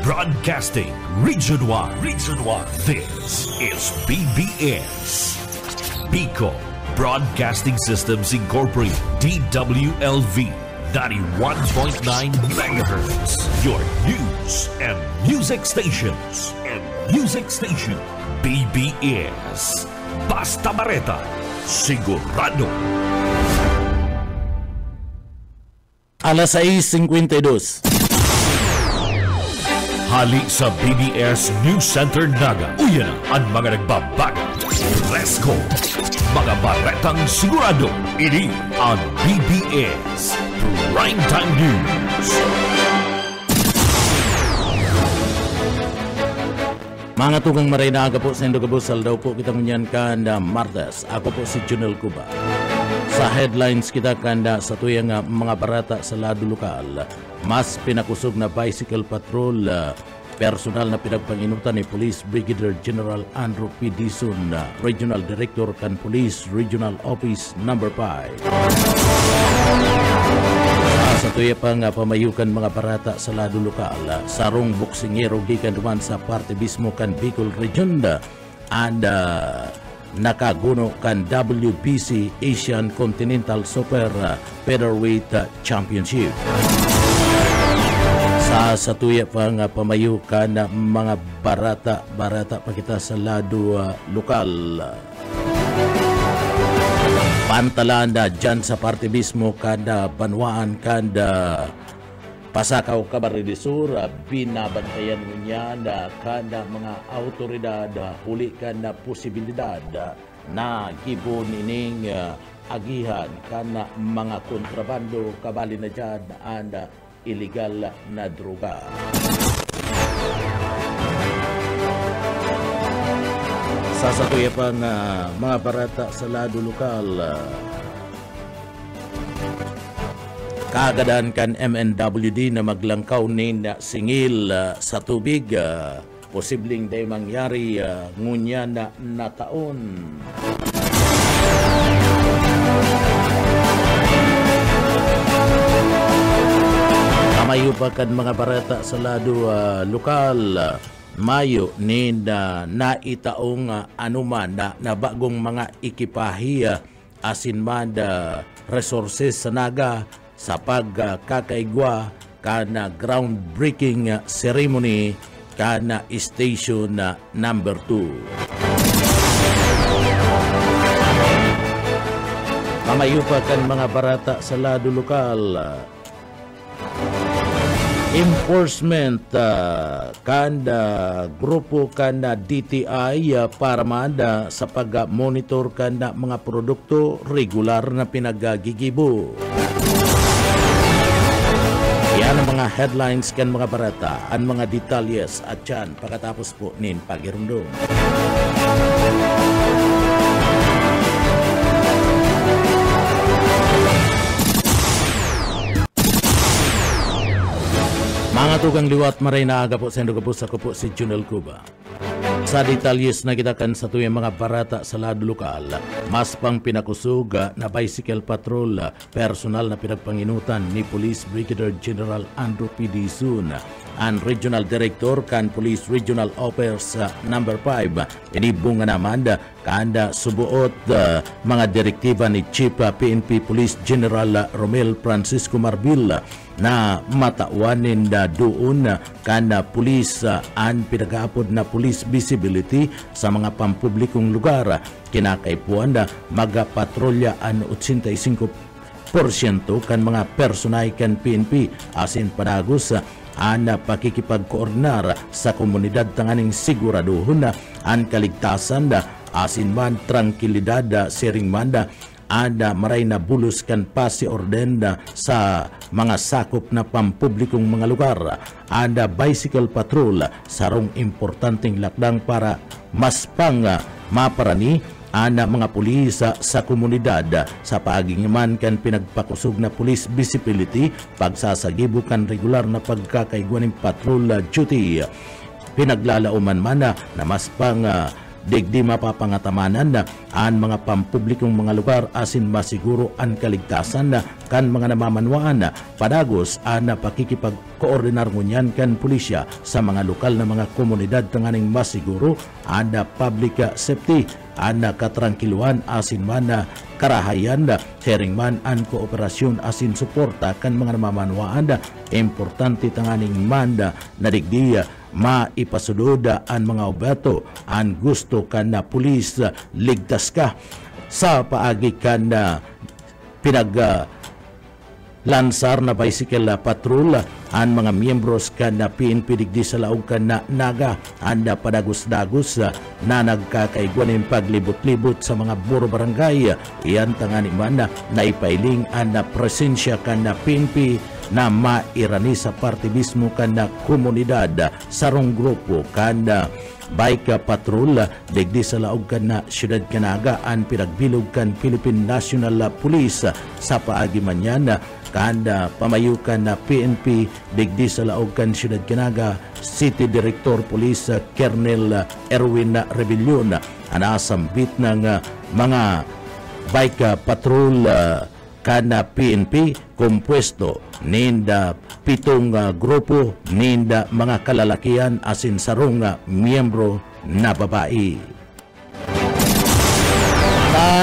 Broadcasting Region 1. Region 1. This is BBS. Bicol Broadcasting Systems Incorporated. DWLV 91.9 MHz. Your news and music stations. BBS. Basta Bareta. Sigurado. Alas 6:52. Hali sa BBS News Center Naga. Uyan ang mga nagbabago. Presko. Mga baretang sigurado. Ini ang BBS Primetime News. Mga tugang marinaga po sa Indogabusal daw po kita ngunyan kanda Martes. Ako po si Junel Cuba. Sa headlines kita kanda sa tuyang mga barata sa lado lokal. Mas pinakusog na bicycle patrol, personal na pinagpanginutan ni Police Brigadier General Andrew P. Dizon, Regional Director kan Police Regional Office No. 5. Sa tuya pa nga pamayukan mga barata sa lado lokal, sarong boksingero gikan duman sa parte mismo kan Bicol Region and nakaguno kan WBC Asian Continental Super Featherweight Championship. Sa tuya pa nga pamayukan na mga barata pa kita sa lado lokal. Pantalanda dyan sa parte mismo kada banwaan kada Pasakaw Camarines Sur, binabantayan niya na kada mga autoridad huli kada posibilidad na gibon ining agihan kana mga kontrabando kabali na dyan and illegal na droga. Sasatuya pa nga mga barata sa lado lokal. Kagadan kan MNWD na maglangkaw nin singil sa tubig. Posibleng day mangyari ngunya na taon. Kamayo pa kan mga barata sa lado lokal. Mayo ni naitaong anuman na bagong mga ikipahiya asin man resources sa naga sa pagkakaigwa kana groundbreaking ceremony kana station number 2. Kamayo pa kan mga barata sa lado lokal. Enforcement kanda grupo kanda DTI para manda sa pag-monitor kanda mga produkto regular na pinagagigibo. Yan ang mga headlines kan mga barata, ang mga detalyes at yan pagkatapos po nin pagirundong. Mga tugang liwat maray na aga po sa Indogabus, ako po si Junel Cuba. Sa detalyes na kita kan sa tuyang mga barata sa lado lokal, mas pang pinakusog na bicycle patrol, personal na pinagpanginutan ni Police Brigadier General Andrew P. Dizon, ang Regional Director kan Police Regional Office No. 5. Inibong nga naman kanda subuot mga direktiba ni Chief PNP Police General Romel Francisco Marbil na matauanin doon kanda police ang pinag-aapod na police visibility sa mga pampublikong lugar. Kinakaipuan magapatrolya ang 85% kan mga personay kan PNP asin padagos ang pakikipagkoordinar sa komunidad tanganing siguraduhon ang kaligtasan asin man tranquilidad siring manda ada maray na bulos kan pasi orden sa mga sakop na pampublikong mga lugar. Ada bicycle patrol sarong importanteng lakdang para mas pang maparani ana mga pulis sa komunidad sa paagingiman kan pinagpakusog na police visibility pagsasagibo kan regular na pagkakaigwa ng patrol duty. Pinaglalauman man na mas pang digdi mapapangatamanan na an mga pampublikong mga lugar asin masiguro ang kaligtasan na kan mga namamanwaan na padagos an pakikipagkoordinar ngunyan kan pulisya sa mga lokal na mga komunidad tanganing masiguro an public safety an katrangkiluan asin man na karahayan na sharing man an kooperasyon asin suporta kan mga namamanwaan na importante tanganing man na digdi maipasudod ang mga obato ang gusto kan na pulis ligtas ka sa paagi kan na lansar na bicycle patrol ang mga miyembros kan na PNP digdi sa laog kan na naga anda padagos-dagos na nagkakaigwanin paglibot-libot sa mga buro barangay iyan tangani man na naipailing ang na presensya kan na PNP na mairani sa partibismo kan na komunidad sarong grupo kan na bike patrol digdi sa laog kan na siyudad Canaga ang pinagbilog kan Philippine National Police sa paagi man yan kanda pamayukan na PNP digdi sa laog kan siyudad Canaga City Director Police Colonel Erwin Rebellion anasambit ng mga bike patrol kana PNP kompuesto ninda 7 grupo ninda mga kalalakian asin sarong miyembro na babae.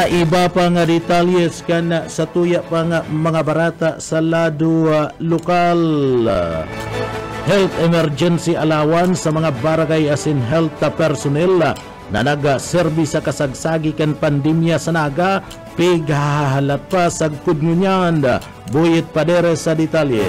Iba pa nga detalles kana sa tuya pa nga mga barata sa lado lokal. Health emergency allowance sa mga barangay asin health personnel na nag-serbi sa kasagsagi kan pandemya sa naga pighahalat pa sa kudngunyan. Buyit padere sa detalye.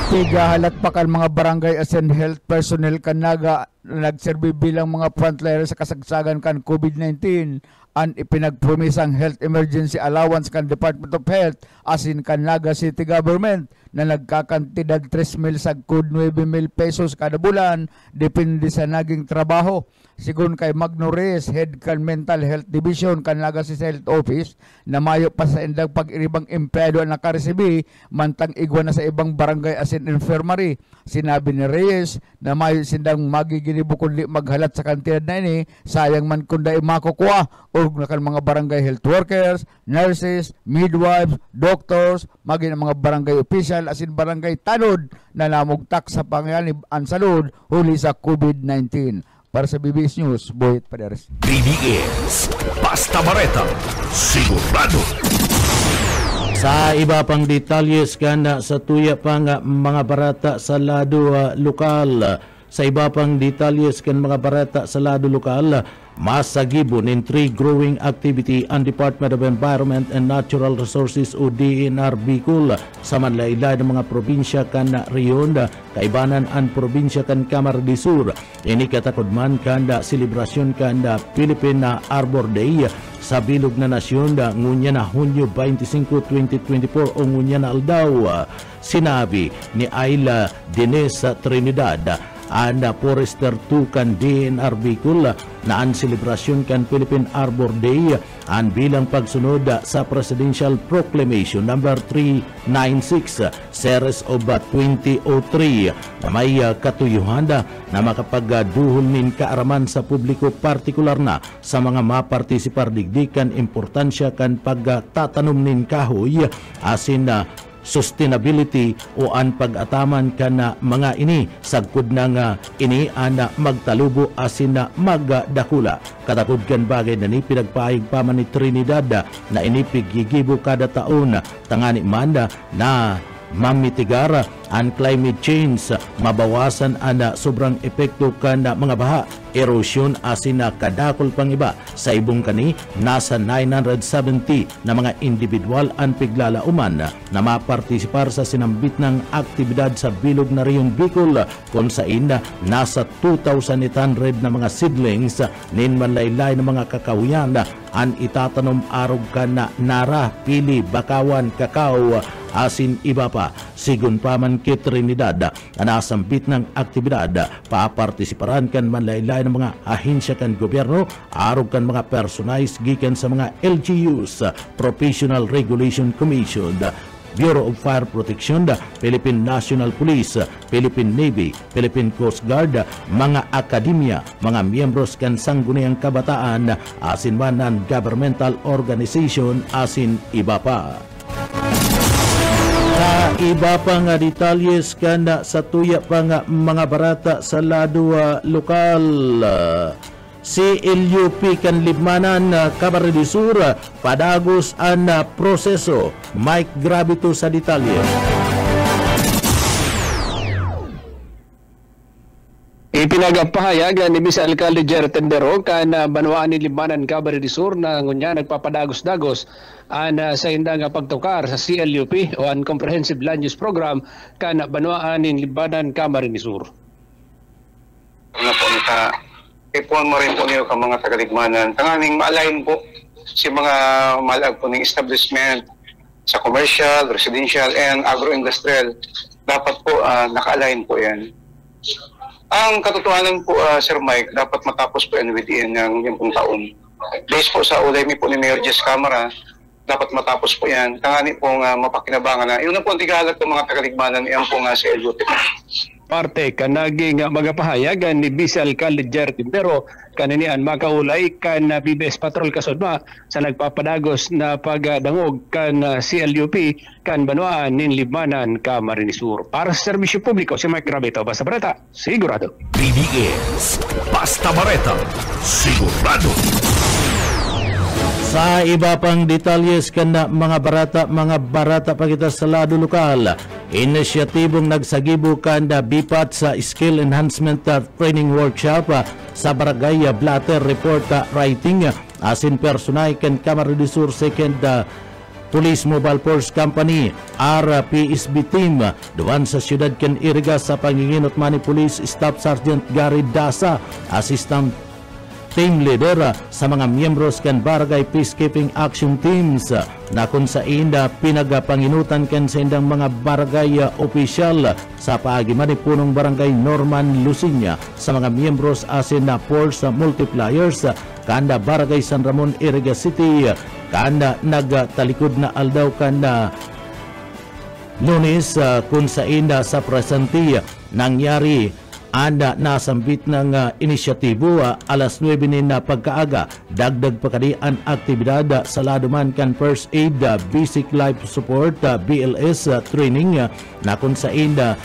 Pighahalat pa kan mga barangay asin health personnel kan naga nagserbi bilang mga frontliners sa kasagsagan kan COVID-19 ang ipinagpromisang health emergency allowance kan Department of Health asin kan Naga City Government na nagkakantidad 3,000 sagkod 9,000 pesos kada bulan depende sa naging trabaho. Sigun kay Magno Reyes, Head kan Mental Health Division kan Naga City Health Office na mayo pa sa indang pag-iribang empleyado ang nakaresibi mantang igwa na sa ibang barangay asin infirmary. Sinabi ni Reyes na mayo sindang magiginibo kundi maghalat sa kantidad na ini sayang man kundi makukuha o kan mga barangay health workers, nurses, midwives, doctors, maging mga barangay official asin barangay tanod na namugtak sa panganib ang salud huli sa COVID-19. Para sa BBS News, Boyet Paderes. BBS, Basta Bareta, sigurado. Sa iba pang detalles kana sa tuya pang mga barata sa lado lokal. Sa iba pang detalles kan mga barata sa lado lokal, masagibon in tree growing activity ang Department of Environment and Natural Resources o DENR Bicol sa manlaylay ng mga probinsya kan Rion, kaibanan ang probinsya kan Camarines Sur. Ini katakudman kan selebrasyon kan Philippine Arbor Day sa bilog na nasyon ngunya na Hunyo 25, 2024 o ngunya na aldaw. Sinabi ni Ayla Dines Trinidad ang Forester 2 kan DNR Bicol na ang selebrasyon kan Philippine Arbor Day ang bilang pagsunod sa Presidential Proclamation number 396 Series of 2003 na may katuyuhan na makapagduhol nin kaaraman sa publiko partikular na sa mga mapartisipar digdikan importansya kan pagtatanom nin kahoy asin na sustainability o ang pag-ataman ka na mga ini sagkod na nga ini ana magtalubo asin na magdakula. Katakod kan bagay na ni pinagpaayag pa man ni Trinidad na ini pigigibo kada taon tangani man na mamitigar ang climate change, mabawasan ang sobrang epekto kan mga baha, erosion asin na kadakol pang iba. Sa ibong kani, nasa 970 na mga individual ang piglalauman na mapartisipar sa sinambit ng aktibidad sa bilog na Rion Bicol kung sain nasa 2,800 na mga seedlings nin manlaylay na mga kakahuyan ang itatanom arog ka na nara, pili, bakawan, kakao, asin iba pa. Sigun pa man kay Trinidad na nasambit ng aktibidad, papartisiparan kan manlaylay ng mga ahensya kan gobyerno, arog kan mga personalis gikan sa mga LGUs, Professional Regulation Commission, Bureau of Fire Protection, Philippine National Police, Philippine Navy, Philippine Coast Guard, mga akademya, mga miyembros kan sangguniang kabataan, asin man non-governmental organization, asin iba pa. Iba pa nga detalyes kana sa tuya pa nga mga barata sa lado lokal. CLUP kan Libmanan, Camarines Sur, padagos ang proseso. Mike Gravito sa detalye. Ipinagpahayagan ni Vice Alcalde Jerry Tendero kan banwaan ni Libmanan, Camarines Sur na ngunya nagpapadagos-dagos sa indang pagtukar sa CLUP o ang Comprehensive Land Use Program kan banwaan ni Libmanan, Camarines Sur. Na po nita ipuan mo rin po niyo ka mga taga-Libmanan tanganing ma-align po si mga malag po ng establishment sa commercial, residential and agro-industrial. Dapat po naka-align po yan. Ang katotohanan po, Sir Mike, dapat matapos po yan within ng 10 taon. Based po sa ulay po ni Mayor Jess Camara, dapat matapos po yan. Tangani pong mapakinabangan na. Yun na po ang tigalag ng mga taga-Libmanan, yan po nga si LUT. Parte ka naging magapahayagan ni Vice Alcalde Jerry Tendero kaninian makaulay kan BBS Patrol Kasudma sa nagpapadagos na pagdangog kan CLUP kan banwaan nin Libmanan, Camarines Sur. Para sa serbisyo publiko, si Mike Gravito, Basta Bareta, sigurado. BBS, Basta Bareta, sigurado. Sa iba pang detalyes kana mga barata pa kita sa lado lokal, inisyatibong nagsagibo kanda BIPAT sa Skill Enhancement Training Workshop sa Barangay Blatter Report Writing asin personay kan Camarines Sur 2nd Police Mobile Force Company RPSB Team duwan sa siyudad kan Iriga sa panginginot man ni Police Staff Sergeant Gary Dasa, Assistant Team Leader sa mga miyembros kan Barangay Peacekeeping Action Teams na kung sa inda pinagapanginutan kan sa indang mga barangay opisyal sa paagiman ni punong Barangay Norman Lucinia sa mga miyembros asin na force multipliers kanda Barangay San Ramon Iriga City kanda nagtalikod na aldaw kanda Lunes kung sa inda sa presente nangyari anda nasambit ng inisyatibo alas 9 na pagkaaga dagdag pa kadi ang aktibidad sa laduman kan First Aid Basic Life Support BLS training na kung sa inda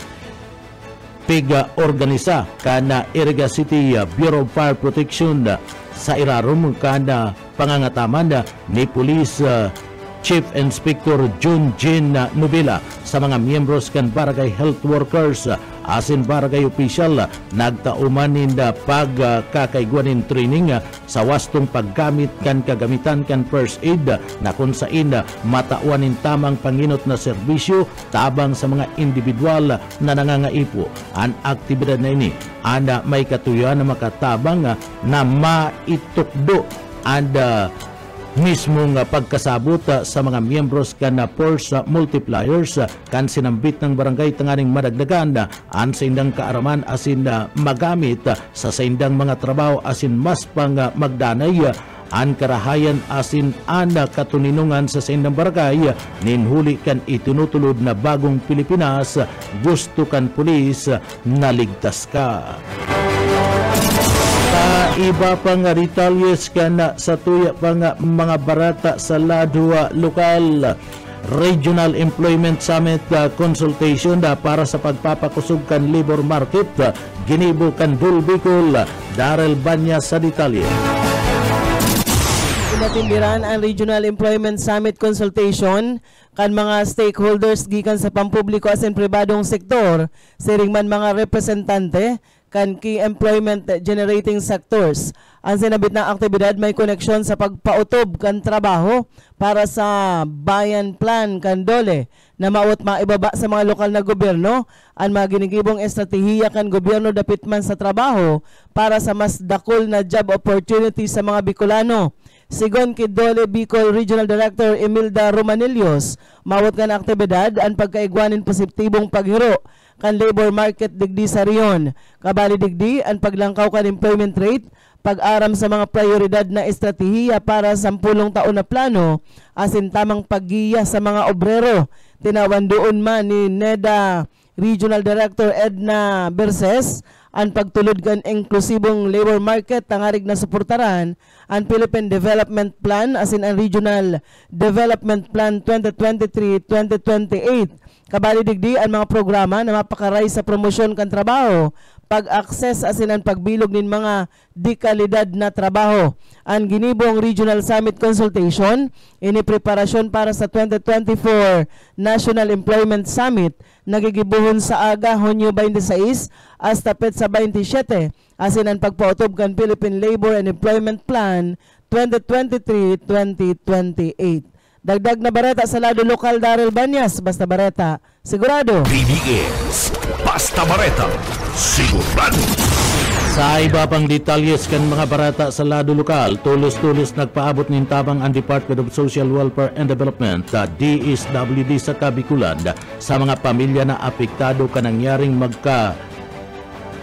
organisa kana Iriga City Bureau of Fire Protection sa irarum kana pangangataman ni Police Chief Inspector Jun Jin Nubila sa mga miyembros kan Barangay Health Workers asin barangay official nagtaumanin da pagkakaiguanin training sa wastong paggamit kan kagamitan kan first aid na kung sa inda matauanin tamang panginot na serbisyo tabang sa mga individual na nangangaipo. Ang aktibidad na ini anda may katuyan na makatabang na maitukdo anda mismong pagkasabot sa mga miyembros kan force multipliers kan sinambit ng barangay tanganing madagdagan an sa indang kaaraman asin magamit sa indang mga trabaho asin mas pang magdanay an karahayan asin anda katuninungan sa indang barangay ninhuli kan itinutulod na bagong Pilipinas gusto kan pulis na ligtas ka. Iba pang detalyes kana sa tuya pang mga barata sa lado lokal. Regional Employment Summit consultation para sa pagpapakusog kan labor market ginibo kan Bulbicol. Darrell Banya sa detalye. Pinatindiran ang Regional Employment Summit consultation kan mga stakeholders gikan sa pampubliko asin pribadong sektor, siring man mga representante kan key employment generating sectors. Ang sinabit na aktibidad may koneksyon sa pagpautob kan trabaho para sa bayan plan kan DOLE na maot maibaba sa mga lokal na gobyerno ang mga ginigibong estratehiya kan gobyerno dapit man sa trabaho para sa mas dakol na job opportunity sa mga Bicolano. Sigon kay DOLE Bicol Regional Director Emilda Romanillos, maot kan aktibidad ang pagkaigwanin positibong paghiro kan labor market digdi sa riyon. Kabali digdi ang paglangkaw kan employment rate, pag-aram sa mga prioridad na estratehiya para sa 10 taon na plano, asin tamang paggiya sa mga obrero. tinawan doon man ni NEDA Regional Director Edna Berses ang pagtulod kan inklusibong labor market tangarig na suportaran ang Philippine Development Plan as in ang Regional Development Plan 2023-2028. Kabali digdi ang mga programa na mapakaray sa promosyon kan trabaho, pag-access as in ang pagbilog nin mga dekalidad na trabaho. Ang ginibong Regional Summit Consultation ini preparasyon para sa 2024 National Employment Summit nagigibuhon sa aga Hunyo 26 hasta petsa 27 asin ang pagpautob kan Philippine Labor and Employment Plan 2023-2028. Dagdag na bareta sa lado lokal, Daryl Banyas, Basta Bareta, sigurado. PBS Basta Bareta, sigurado. Sa iba pang detalyes kan mga barata sa lado lokal, tulos-tulos nagpaabot nin tabang ang Department of Social Welfare and Development DSWD sa Kabikulan sa mga pamilya na apektado kanangyaring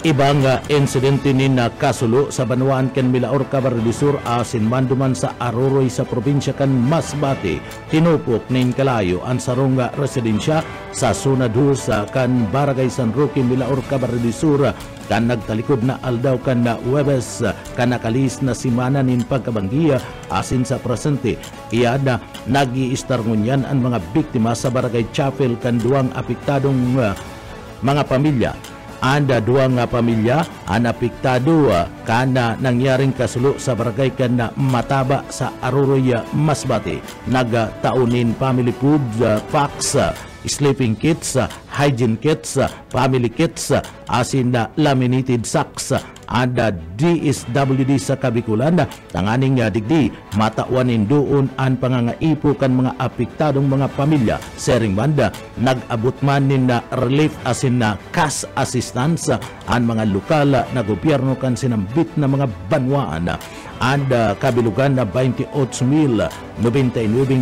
ibang insidente ni na kasulo sa Banwaan ken Milaor, Camarines Sur asin manduman sa Aroroy sa probinsya kan Masbate. Tinupok nin kalayo ang sarunga residensya sa Zona 2 sa kan Barangay San Roque, Milaor, Camarines Sur kan nagtalikod na aldaw kan na Webes kan nakalis na simana nin pagkabanggiya asin sa presente iya na nag-iistarngunyan ang mga biktima sa Barangay Chapel kan duwang apektadong mga pamilya. Anda duwang pamilya ang apektado kana nangyaring kasulo sa barangay kan na Mataba sa Aroroy, Masbate. Nagtaunin family food packs, sleeping kits, hygiene kits, family kits, asin na laminated sacks ada DSWD sa Kabikulan tanganing digdi matawanin doon ang pangangaipo kan mga apektadong mga pamilya. Sering banda nag-abot man nin na relief asin na cash assistance ang mga lokal na gobyerno kan sinambit na mga banwaan and kabilugan na 28,099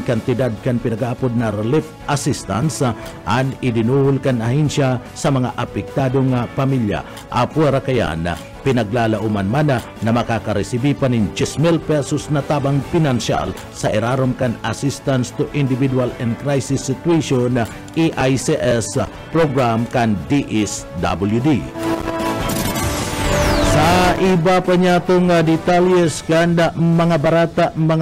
kantidad kan pinag-aapod na relief assistance and idinuhol kan ahensya sa mga apektadong pamilya. Apura kayan pinaglalauman mana na makakaresibi pa nin 10,000 pesos na tabang pinansyal sa irarom kan Assistance to Individual and Crisis Situation EICS program kan DSWD. Sa iba pa niya itong detalyes kanda mga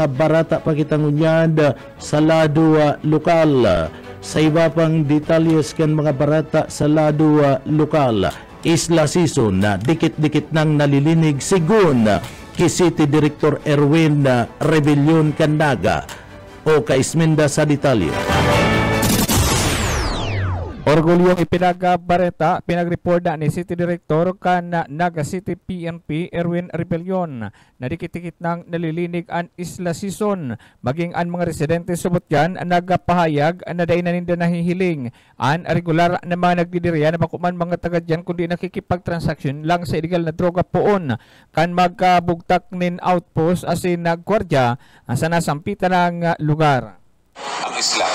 barata pakitangunyan sa lado lokal. Sa iba pang detalyes kan mga barata sa lado lokal, Isla Season na dikit-dikit nang nalilinig sigun kay City Director Erwin Rebellion Kandaga o kaisminda sa detalye. Orgulyong ipinagbareta, pinagreporta ni City Director kan Naga City PNP Erwin Rebellion na dikit-dikit ng nalilinig ang Isla Season. Maging ang mga residente subot yan nagpahayag na dahil na ninda nahihiling ang regular na mga nagdidiriya na makuman mga tagad yan kundi nakikipagtransaksyon lang sa illegal na droga poon kan magkabugtak nin outpost asin nagkwardya sa nasampitan ng lugar. Ang isla,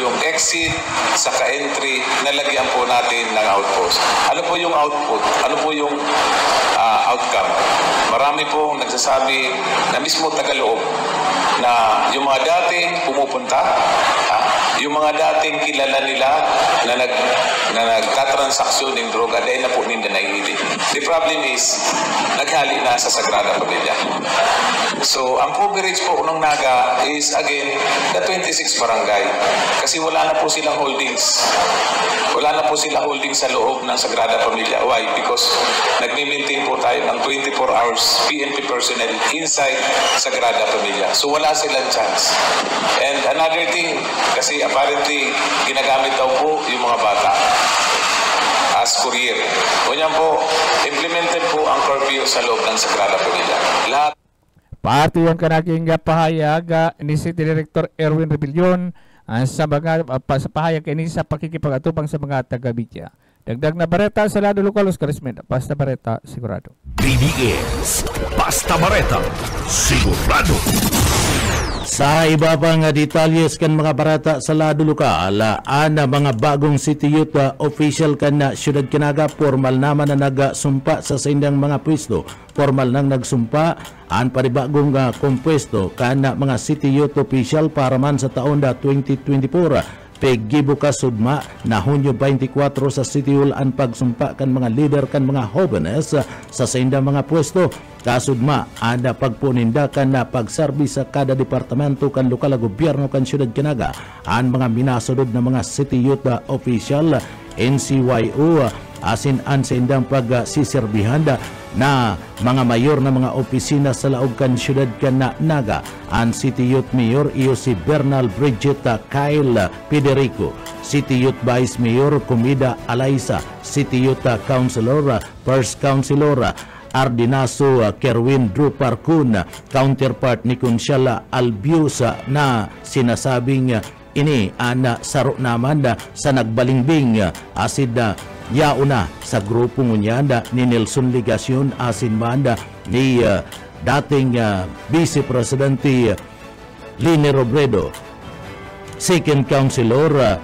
yung exit sa ka-entry, nalagyan po natin ng outpost. Ano po yung output? Ano po yung outcome? Marami pong nagsasabi na mismo tagaloob na yung mga dating pumupunta, yung mga dating kilala nila na nagtatransaksyon ng droga dahil na po nila nahihilig. The problem is, naghali na sa Sagrada Familia. So, ang coverage po ng Naga is again, the 26 barangay. Kasi wala na po silang holdings. Wala na po silang holdings sa loob ng Sagrada Familia. Why? Because nag-maintain po tayo ng 24 hours PNP personnel inside Sagrada Familia. So, wala silang chance. And another thing, kasi apparently, ginagamit daw po yung mga bata as courier. Kunyan po, implemented po ang curfew sa loob ng Sagrada Familia. Lahat. Pati yan kanaking pahayag ni City Director Erwin Rebellion sa mga pahayag ini sa pakikipagatupang sa mga taga-Bitya. Dagdag na bareta sa lado lokal, Oscar Esmenda, Basta Bareta, sigurado. PBS Basta Bareta, sigurado. Sa iba pang detalyes kan mga barata sa lado lokal, mga bagong city youth official kan na Siyudad Kinaga formal naman na nagsumpa sa sindang mga pwesto. Formal nang nagsumpa ang panibagong kompwesto kan mga city youth official para man sa taon 2024. Gibukas sudma na Hunyo 24 sa City Hall ang pagsumpa kan mga leader kan mga jóvenes sa senda mga pwesto. Kasudma ada pagpuninda kan na pagserbis sa kada departamento kan lokal na gobyerno kan siyudad Canaga ang mga minasudod na mga city youth official NCYO asin an sa indang pagsisirbihan na mga mayor na mga opisina sa laog kan siyudad Naga. Ang City Youth Mayor iyo si Bernal Bridget Kyle Federico, City Youth Vice Mayor Comida Alaysa, City Youth Councilor First Councilor Ardinaso Kerwin Drew Parkun, counterpart ni Consiala Albiusa na sinasabing ini ana saro naman sa nagbalingbing asid yauna sa grupo ngunyanda ni Nelson Ligacion asin manda ni dating Vice Presidente Lini Robredo, Second Councilor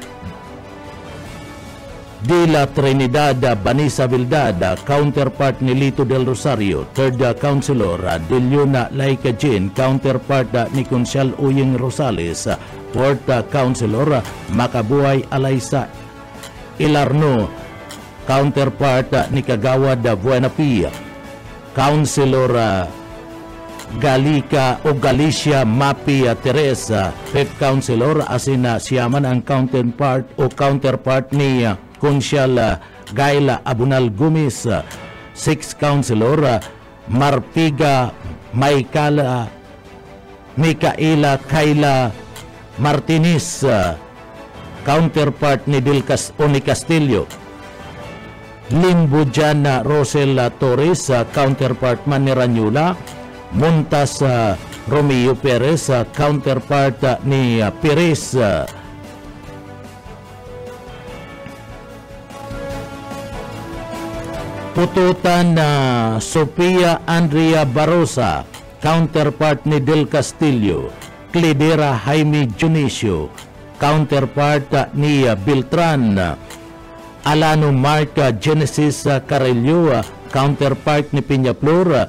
de la Trinidad Vanessa Vildad, counterpart ni Lito del Rosario, Third Councilor de Leona Laika Jean, counterpart ni Consial Uyeng Rosales, Fourth Councilor Makabuhay Alaysa Ilarno, counterpart ni Kagawad Buenapia, Councilor Galika o Galicia Mapia Teresa, Fifth Councilor asina siyaman ang counterpart ni Consial Gaila Abunal Gumis, Sixth Councilor Marpiga Mikaela Kayla Martinez, counterpart ni Oni Castillo, Limbujana Rosel Torres, counterpart man ni Ranyula, Montas Romeo Perez, counterpart ni Perez, Pututan Sofia Andrea Barosa, counterpart ni Del Castillo, Clidera Jaime Junicio, counterpart ni Beltran, Alano Mark Genesis Carello, counterpart ni Peñaflor,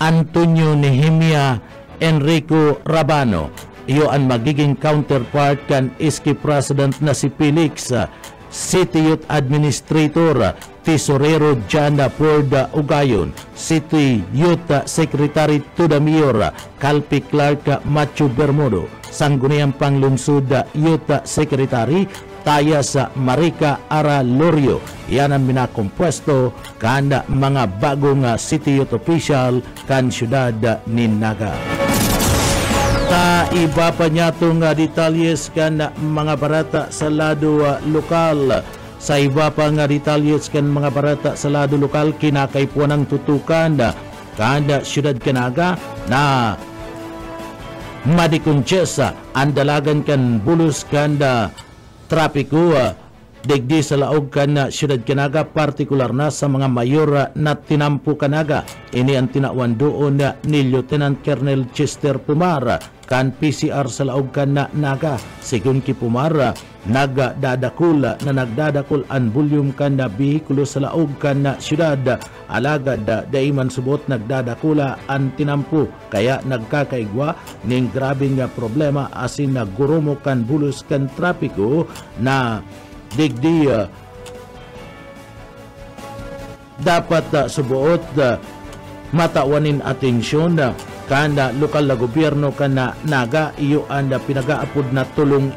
Antonio Nehemia Enrico Rabano, iyo ang magiging counterpart kan iski president na si Felix, City Youth Administrator Tesorero Jana Porda Ugayon, City Youth Secretary to the Mayor Calpi Clark Macho Bermudo, Sangguniang Panglungsod Youth Secretary Tayas Marica Ara Lorio. Yan ang minakompuesto kan mga bagong City Youth official kan siyudad ni Naga. Ta iba pa niya itong detalyes kan mga barata sa lado lokal. Sa iba pa nga detalyes kan mga barata sa lado lokal, kinakaipuan ng tutukan kada siyudad Canaga na madikunsyesa ang dalagan kan bulos kanda trapiko digdi sa laog kan siyudad Canaga, partikular na sa mga mayor na tinampo Canaga. Ini ang tinawan doon ni Lieutenant Colonel Chester Pumar kan PCR sa laog kan Naga. Sigun ki Pumar, nagdadakul ang volume kan na bihikulo sa laog kan siyudad. Alagad daiman subot nagdadakula ang tinampo, kaya nagkakaigwa ning grabing problema asin nagurumo kan bulos kan trapiko na digdi dapat subuot matawanin atensyon kanda lokal na gobyerno kana Naga. Iyo anda pinagaapod na tulong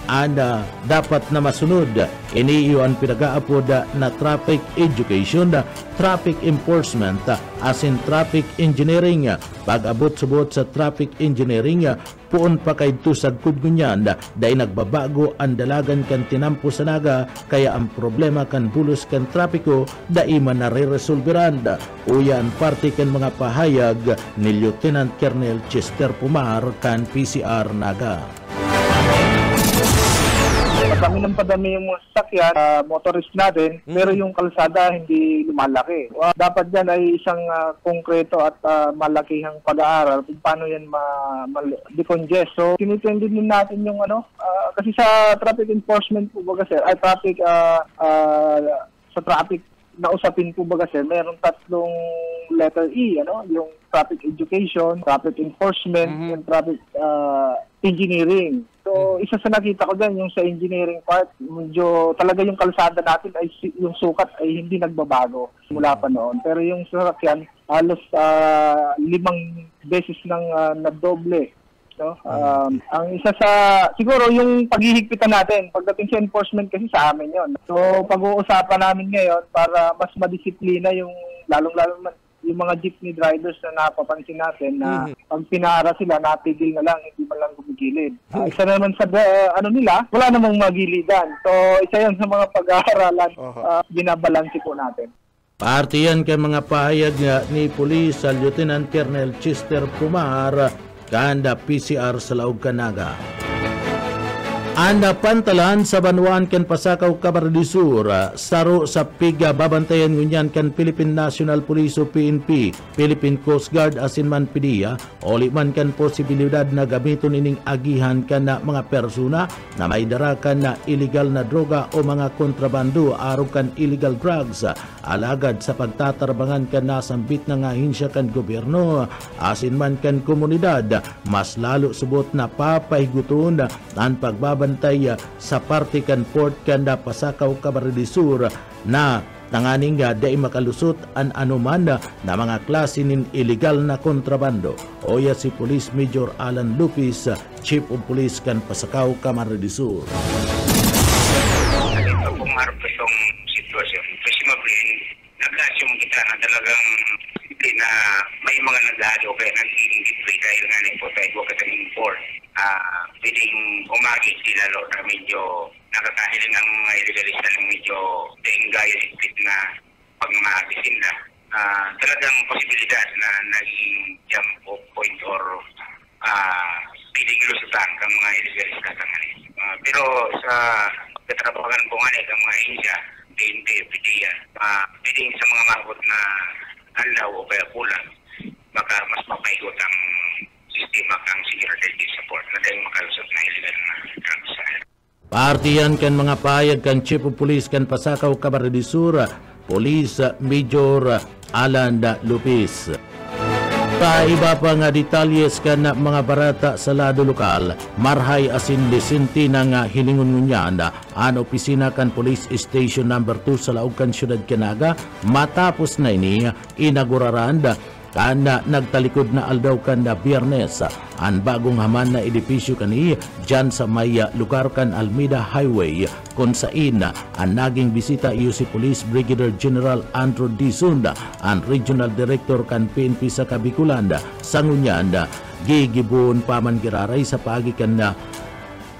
anda dapat na masunod. Ini iyo ang pinagaapod na traffic education, traffic enforcement, asin traffic engineering. Pag-abot subot sa traffic engineering, puon pa kay tusag kudgunyan dahil nagbabago ang dalagan kan tinampo sa Naga, kaya ang problema kan bulos kan trapiko daiman na re-resolveran. Uyan parte kan mga pahayag ni Lieutenant Colonel Chester Pumar kan PCR Naga. Padami yung mga sasakyan, motorist natin, pero yung kalsada hindi lumalaki. Dapat yan ay isang konkreto at malakihang pag-aaral kung paano yan ma-decongest. So, tinitendin din natin yung kasi sa traffic enforcement po baga sir, sa traffic na usapin po baga sir, mayroong tatlong letter E, yung traffic education, traffic enforcement, and traffic engineering. So, isa sa nakita ko dyan, yung sa engineering part, medyo talaga yung kalsada natin ay yung sukat ay hindi nagbabago mula pa noon. Pero yung sasakyan, halos 5 beses nang nadoble. No? Ang isa sa, siguro yung paghihigpitan natin, pagdating sa enforcement kasi sa amin yon. So, pag-uusapan namin ngayon para mas madisiplina yung, lalong-lalo yung mga jeepney drivers na napapansin natin na pag pinara sila, natigil na lang, hindi man lang gumigilid. Isa naman sa, nila, wala namang magilidan. So, isa yan sa mga pag-aaralan, binabalansi po natin. Parte yan kay mga pahayag ni Police Lieutenant Colonel Chester Pumar, kanda PCR sa Laog Canaga. Anda pantalan sa Banuan kan Pasakaw Camarines Sur, saro sa piga babantayan ngunyan kan Philippine National Police o PNP, Philippine Coast Guard asin man PDEA, oli man kan posibilidad na gamiton ining agihan kan na mga persona na may darakan na illegal na droga o mga kontrabando arog kan illegal drugs, alagad sa pagtatarbangan kan nasambit na nga hinsya kan gobyerno, asin man kan komunidad, mas lalo subot na papahiguton ang pagbabantay sa parte kan Port Kanda Pasakaw Camarines Sur na tanganing day makalusot an anuman na mga klase nin illegal na kontrabando. Oya si Police Major Alan Lupis, Chief of Police kan Pasakaw Camarines Sur. Pumarap itong sitwasyon. Presumably, nag-assume kita na talagang na may mga nag-aado kaya nag-i-deploy dahil nga po tayo kataling port. Pwedeng umagit sila na medyo nakakahiling ang mga illegalista ng medyo dainggayo higpit na pagmamagisin na. Talagang posibilidad na naging jump off point or pwedeng lusutan ng mga illegalista tanganin. Pero sa katrabahan po nga ng mga insya, PNP, PDEA, pwedeng sa mga mabot na alaw o kaya kulang, baka mas mapaigot ang sistema kang security support na dahil makalusot na illegal na drugs. Partiyan kan mga payag kan Chief of Police kan Pasakaw Camarines Sur, Police Major Alan Lupis. Sa iba pa nga detalyes kan mga barata sa lado lokal, marhay asin lisinti ng hilingon ngunyan ang opisina kan Police Station No. 2 sa Laog kan Siyudad Canaga, matapos na ini inauguraran kan nagtalikod na aldaw kan Biyernes ang bagong haman na edipisyo kani dyan sa may lugar kan Almeida Highway kung saan ang naging bisita iyo si Police Brigadier General Andrew Dizon, ang Regional Director kan PNP sa Kabikulan. Sa ngunyan, gigibon paman giraray sa pagikan na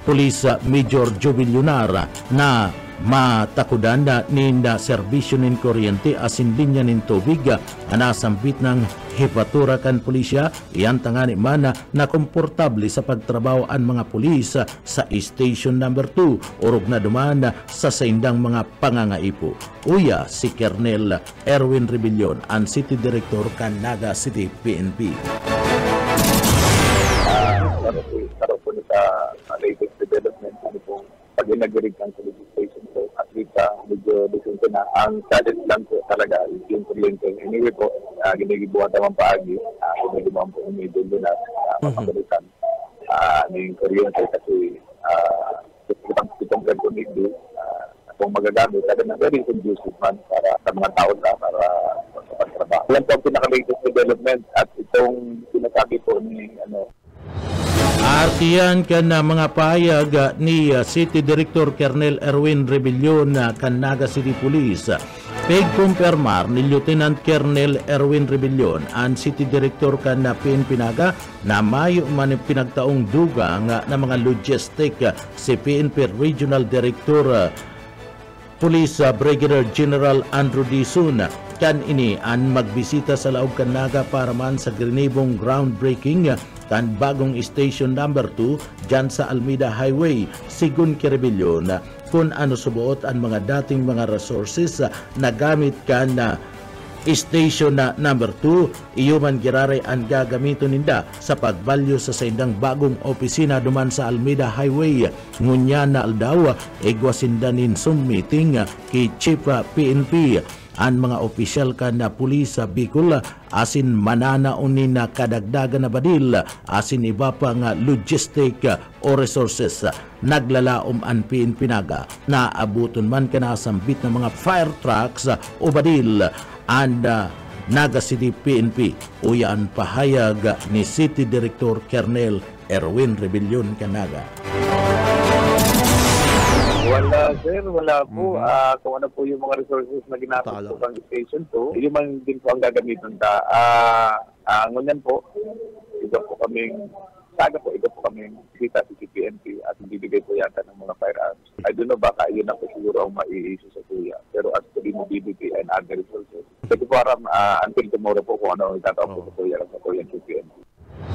Police Major Jovel Lunar na matakudan na ninda serbisyo nin kuryente asin linya nin tubig anasambit ng hipatura kan pulisya iyan tangani man na komportable sa pagtrabaho ang mga pulis sa Station No. 2 urog na duman sa saindang mga pangangaipo. Uya si Colonel Erwin Rebellion, ang City Director kan Naga City PNP. Para po sa latest development po pag-inagrig ng solicitation po at least medyo disente na. Ang challenge lang po talaga is yung kuryente. Anyway po, ginigibuhan naman paagi, ginigibuhan po yung medyo na mapagalitan ng kuryente kasi itong gagawin kung magagamit, sabi na very conducive man para sa mga tao na para sa pagtrabaho. Yan po ang pinaka-latest development at itong sinasabi po ni Artiyan kan mga payag ni City Director Colonel Erwin Rebellion kan Naga City Police. Pagkumpirmar ni Lieutenant Colonel Erwin Rebellion ang City Director kan PNP Naga na mayo man pinagtaong dugang na mga logistic si PNP Regional Director Police Brigadier General Andrew Dizon kan ini ang magbisita sa Laog Canaga para man sa grinibong groundbreaking kan bagong Station No. 2 dyan sa Almeida Highway. Sigun Rebellion kung ano subuot ang mga dating mga resources na gamit kan Station na number 2, iyo man girare ang gagamito ninda sa pagbalyo sa saindang bagong opisina duman sa Almeida Highway. Ngunya na aldaw, igwasindanin meeting kay Chief PNP. Ang mga opisyal ka na pulis sa Bicol asin mananaunin na kadagdagan na badil asin iba pang logistic o resources. Naglalaom ang PNP naga na abuton man ka na sambit ng mga fire trucks o badil and naga City PNP uyan pahayag ni City Director Colonel Erwin Rebellion Kanaga. Wala, sir. Wala po. Kung ano po yung mga resources na ginamit po ng station po, yun man din po ang gagamitan ta. Ngunyan po, ito po kaming kita sa CPNP at bibigay po yata ng mga firearms. I don't know, baka yun na po siguro ang maiiso sa kuya. Pero as to the mobility and other resources, kasi po until tomorrow po kung ano itataon po sa kuya lang sa kuya ng CPNP.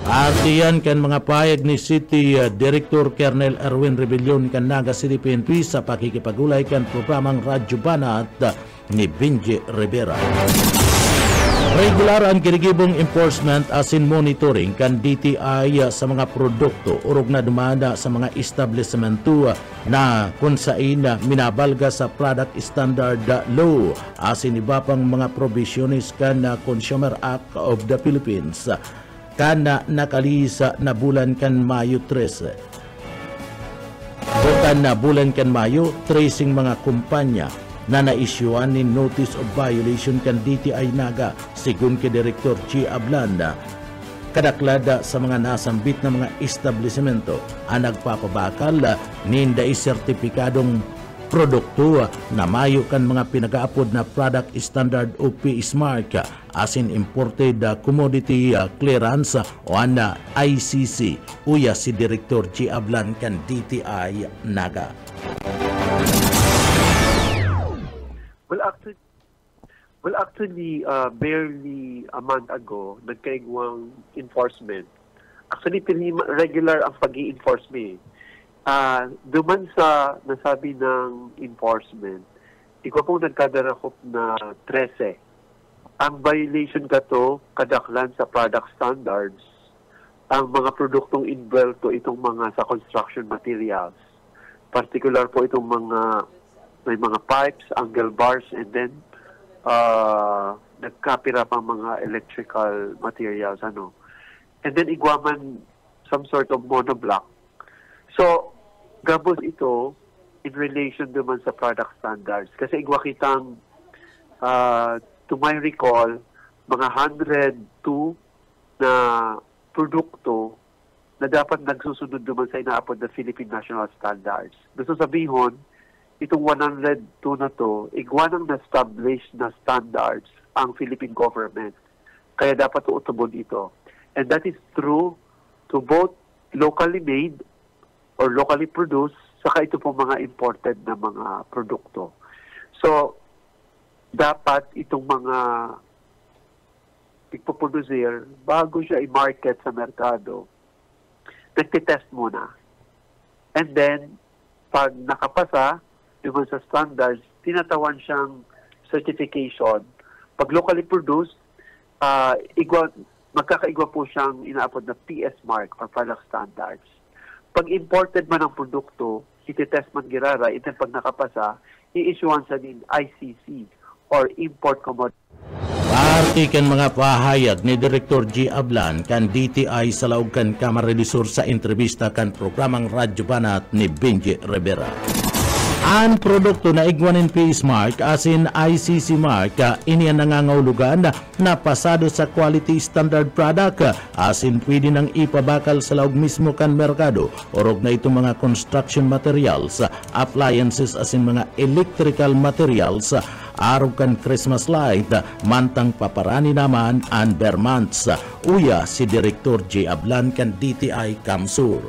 At iyan kan mga payag ni City Director Colonel Erwin Rebellion kan Naga City PNP sa pakikipagulay kan programang Radyo Banat ni Benji Rivera. Regular ang girigibong enforcement asin monitoring kan DTI sa mga produkto urog na dumada sa mga establishmento na kung saan minabalga sa product standard law asin iba pang mga provisiones kan Consumer Act of the Philippines. Kana nakalisa na bulan kan Mayo 13. Bukan na bulan kan Mayo, tracing mga kumpanya na naisyuan ni Notice of Violation kan DTI Naga sigun kay Director G. Ablanda. Kadaklada sa mga nasambit na mga establishmento ang nagpapabakal ninda sertipikadong produkto na mayo kan mga pinagaapod na product standard o PS mark asin imported commodity clearance o ana ICC uya si Director G. Ablan kan DTI Naga. Well, actually, barely a month ago, nagkaigwang enforcement. Actually, regular ang pag-i-enforce me. Duman sa nasabi ng enforcement, ikaw pong nagkadarakop na 13. Ang violation ka to, kadaklan sa product standards, ang mga produktong involved to itong mga sa construction materials. Particular po itong may mga pipes, angle bars, and then nagkapira pang mga electrical materials. And then igwaman some sort of monoblock. So, gabos ito in relation naman sa product standards. Kasi igwa kitang, to my recall, mga 102 na produkto na dapat nagsusunod naman sa inaapod na Philippine National Standards. Gusto sabihin, itong 102 na to, igwa nang na-establish na standards ang Philippine government. Kaya dapat uutubod ito. And that is true to both locally made or locally produced, saka ito po mga imported na mga produkto. So, dapat itong mga ipoprodusir, bago siya i-market sa merkado, nagtitest muna. And then, pag nakapasa, naman sa standards, tinatawan siyang certification. Pag locally produced, magkakaigwa po siyang inaapod na PS mark or product standards. Pag imported man ang produkto, ititest man girara, and then pag nakapasa, i-issuean sa din ICC or Import Commodity. Party kan mga pahayag ni Director G. Ablan kan DTI sa laog kan Kamarelisur sa entrevista kan programang Radyo Banat ni Benji Rivera. Ang produkto na igwanin PS mark asin ICC mark ini ang nangangahulugan na pasado sa quality standard product asin pwede nang ipabakal sa laog mismo kan merkado orog na itong mga construction materials, appliances asin mga electrical materials araw kan Christmas light mantang paparani naman ang Bermants uya si Director J. Ablan kan DTI Kamsur.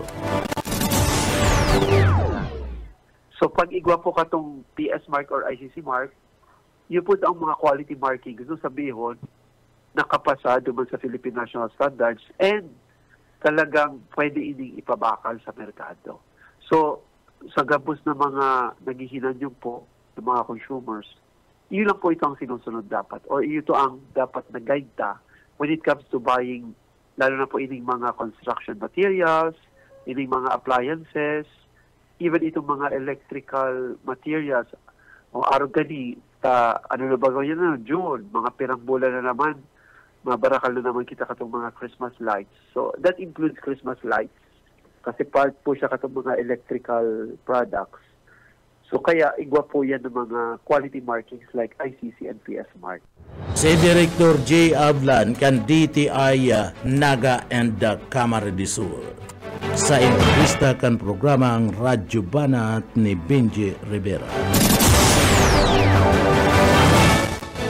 So pag igwa po katong PS mark or ICC mark, yun po ang mga quality marking. Gusto sabihin, nakapasa naman sa Philippine National Standards and talagang pwede ining ipabakal sa merkado. So sa gabos na mga naghihinan yung po ng mga consumers, Yun lang po ito ang sinusunod dapat. Or ito ang dapat na guide ta when it comes to buying, lalo na po ining mga construction materials, ining mga appliances, even itong mga electrical materials. O araw gani, ano na ba ganyan na, June, mga pirang bulan na naman, mabarakal na naman kita katong mga Christmas lights. So, that includes Christmas lights. Kasi part po siya katong mga electrical products. So, kaya igwa po yan ng mga quality markings like ICC and PS Mark. Si Director J. Ablan kan DTI Naga and Camara de Sur. Sa entrevista kan programang Radyo Banat ni Benji Rivera.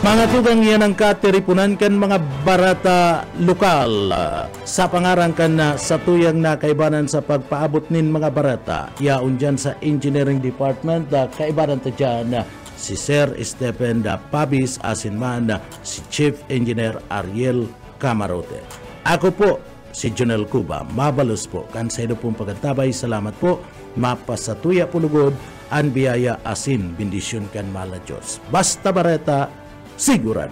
Mga tugang yan ang katiripunan kan mga barata lokal sa pangarang kan na sa tuyang na kaibanan sa pagpaabot nin mga barata. Yaon dyan sa Engineering Department kaibanan ta dyan si Sir Stephen Pabis asinman si Chief Engineer Ariel Camarote. Ako po si Junel Cuba, mabalos po kan sa ito pong pagkatabay. Salamat po, mapasatuya pulugod an biyaya asin bendisyon kan mala Diyos. Basta barata sigurado.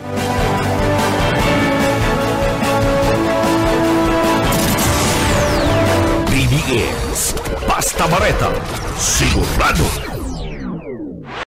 BDS Basta Bareta sigurado.